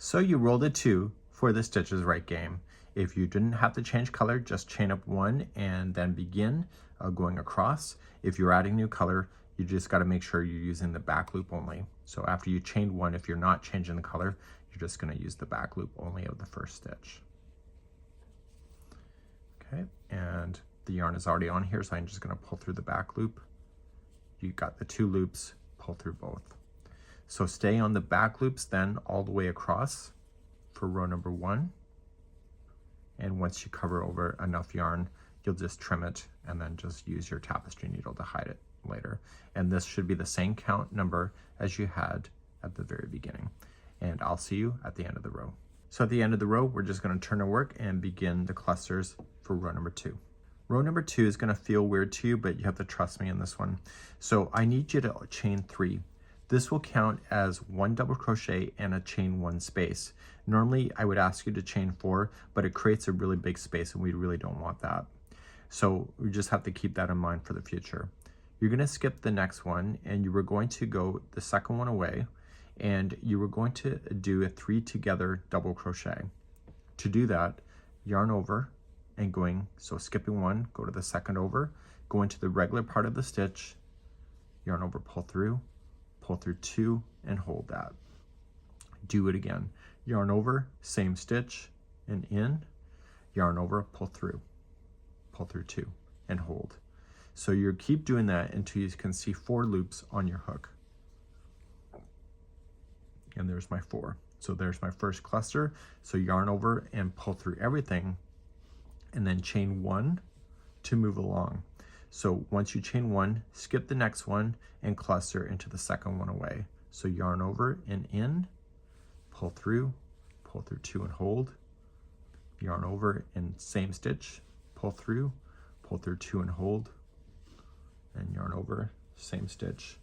So you rolled a 2 for the Stitch is Right game. If you didn't have to change color, just chain up 1 and then begin going across. If you're adding new color, you just got to make sure you're using the back loop only. So after you chained 1, if you're not changing the color, you're just going to use the back loop only of the first stitch. Okay, and the yarn is already on here, so I'm just going to pull through the back loop. You got the 2 loops, pull through both. So stay on the back loops then all the way across for row number 1. And once you cover over enough yarn, you'll just trim it and then just use your tapestry needle to hide it later. And this should be the same count number as you had at the very beginning. And I'll see you at the end of the row. So at the end of the row, we're just going to turn our work and begin the clusters for row number 2. Row number 2 is going to feel weird to you, but you have to trust me in this one. So I need you to chain 3. This will count as 1 double crochet and a chain 1 space. Normally I would ask you to chain 4, but it creates a really big space and we really don't want that. So we just have to keep that in mind for the future. You're going to skip the next one and you were going to go the second one away and you were going to do a 3 together double crochet. To do that, yarn over and going, so skipping 1, go to the second over, go into the regular part of the stitch, yarn over, pull through 2 and hold that. Do it again. Yarn over, same stitch and in, yarn over, pull through 2 and hold. So you keep doing that until you can see 4 loops on your hook. And there's my 4. So there's my first cluster. So yarn over and pull through everything and then chain 1 to move along. So once you chain 1, skip the next one and cluster into the second one away. So yarn over and in, pull through 2 and hold, yarn over and same stitch, pull through 2 and hold, and yarn over, same stitch,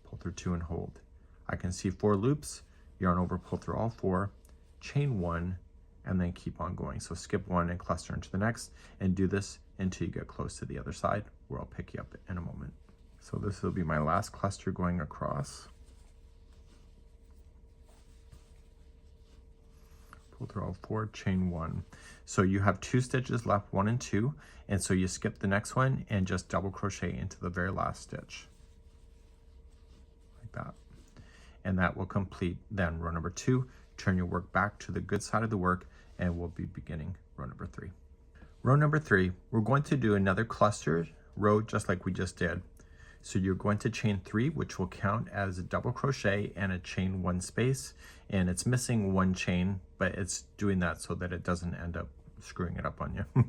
pull through 2 and hold. I can see 4 loops, yarn over, pull through all 4, chain 1, and then keep on going. So skip 1 and cluster into the next, and do this until you get close to the other side, where I'll pick you up in a moment. So this will be my last cluster going across. Pull through all 4, chain 1. So you have 2 stitches left, 1 and 2, and so you skip the next one and just double crochet into the very last stitch, like that. And that will complete then row number 2. Turn your work back to the good side of the work, and we'll be beginning row number 3. Row number 3, we're going to do another cluster row just like we just did. So you're going to chain 3, which will count as a double crochet and a chain 1 space, and it's missing 1 chain, but it's doing that so that it doesn't end up screwing it up on you.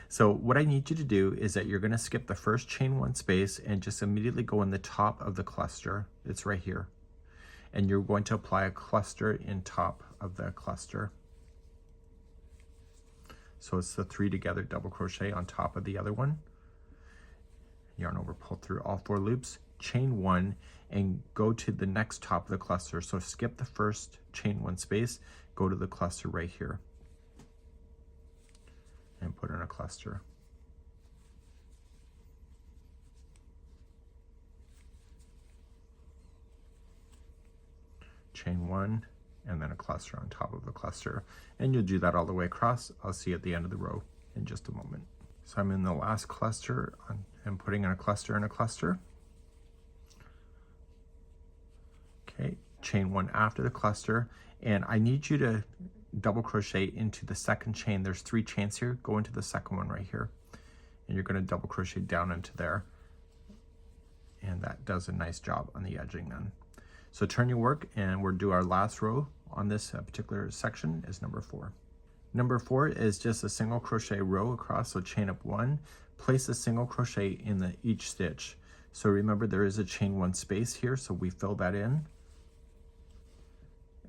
So what I need you to do is that you're going to skip the first chain 1 space and just immediately go in the top of the cluster. It's right here. And you're going to apply a cluster in top of the cluster. So it's the 3 together double crochet on top of the other one. Yarn over, pull through all 4 loops, chain 1, and go to the next top of the cluster. So skip the first chain 1 space, go to the cluster right here, and put in a cluster. Chain 1, and then a cluster on top of the cluster. And you'll do that all the way across. I'll see you at the end of the row in just a moment. So I'm in the last cluster and putting in a cluster and a cluster. Okay, chain 1 after the cluster, and I need you to double crochet into the second chain. There's 3 chains here. Go into the second one right here, and you're going to double crochet down into there, and that does a nice job on the edging then. So turn your work, and we'll do our last row on this particular section is number 4. Number 4 is just a single crochet row across, so chain up 1, place a single crochet in each stitch. So remember there is a chain 1 space here, so we fill that in,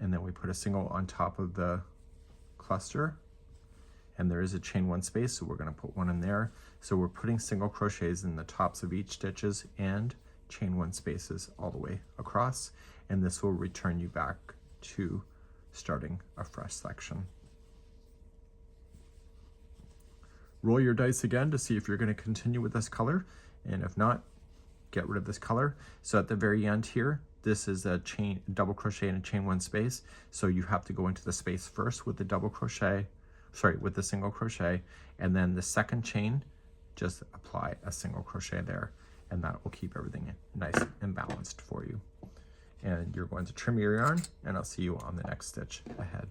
and then we put a single on top of the cluster, and there is a chain 1 space, so we're going to put 1 in there. So we're putting single crochets in the tops of each stitches and chain 1 spaces all the way across, and this will return you back to starting a fresh section. Roll your dice again to see if you're going to continue with this color, and if not, get rid of this color. So at the very end here, this is a chain, double crochet and a chain one space. So you have to go into the space first with the double crochet, sorry, with the single crochet, and then the second chain, just apply a single crochet there, and that will keep everything nice and balanced for you. And you're going to trim your yarn, and I'll see you on the next stitch ahead.